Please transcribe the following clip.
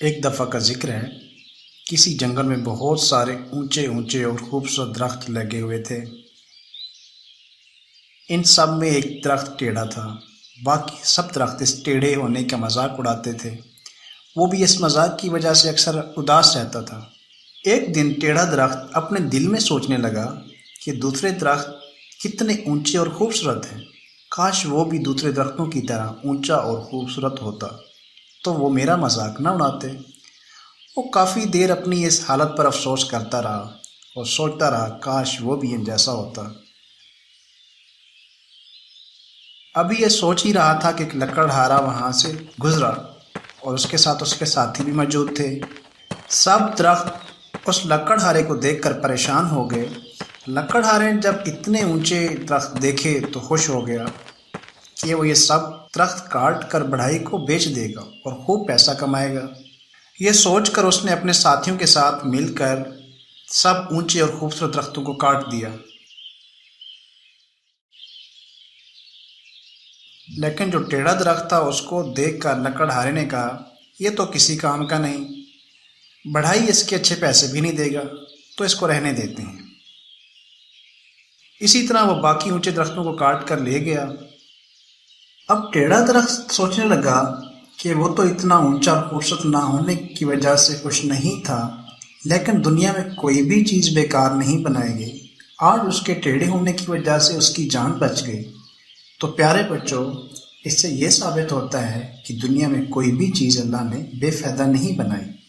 ایک دفعہ کا ذکر ہے، کسی جنگل میں بہت سارے اونچے اونچے اور خوبصورت درخت لگے ہوئے تھے۔ ان سب میں ایک درخت ٹیڑھا تھا۔ باقی سب درخت اس ٹیڑھے ہونے کا مذاق اڑاتے تھے۔ وہ بھی اس مذاق کی وجہ سے اکثر اداس رہتا تھا۔ ایک دن ٹیڑھا درخت اپنے دل میں سوچنے لگا کہ دوسرے درخت کتنے اونچے اور خوبصورت ہیں، کاش وہ بھی دوسرے درختوں کی طرح اونچا اور خوبصورت ہوتا تو وہ میرا مذاق نہ اڑاتے۔ وہ کافی دیر اپنی اس حالت پر افسوس کرتا رہا اور سوچتا رہا کاش وہ بھی ان جیسا ہوتا۔ ابھی یہ سوچ ہی رہا تھا کہ ایک لکڑہارا وہاں سے گزرا اور اس کے ساتھ اس کے ساتھی بھی موجود تھے۔ سب درخت اس لکڑہارے کو دیکھ کر پریشان ہو گئے۔ لکڑہارے نے جب اتنے اونچے درخت دیکھے تو خوش ہو گیا کہ وہ یہ سب درخت کاٹ کر بڑھائی کو بیچ دے گا اور خوب پیسہ کمائے گا۔ یہ سوچ کر اس نے اپنے ساتھیوں کے ساتھ مل کر سب اونچے اور خوبصورت درختوں کو کاٹ دیا۔ لیکن جو ٹیڑھا درخت تھا اس کو دیکھ کر لکڑہارے نے کہا یہ تو کسی کام کا نہیں، بڑھائی اس کے اچھے پیسے بھی نہیں دے گا، تو اس کو رہنے دیتے ہیں۔ اسی طرح وہ باقی اونچے درختوں کو کاٹ کر لے گیا۔ اب ٹیڑھا درخت سوچنے لگا کہ وہ تو اتنا اونچا اور خوبصورت نہ ہونے کی وجہ سے خوش نہیں تھا، لیکن دنیا میں کوئی بھی چیز بیکار نہیں بنائی گئی۔ آج اس کے ٹیڑھے ہونے کی وجہ سے اس کی جان بچ گئی۔ تو پیارے بچوں، اس سے یہ ثابت ہوتا ہے کہ دنیا میں کوئی بھی چیز اللہ نے بے فائدہ نہیں بنائی۔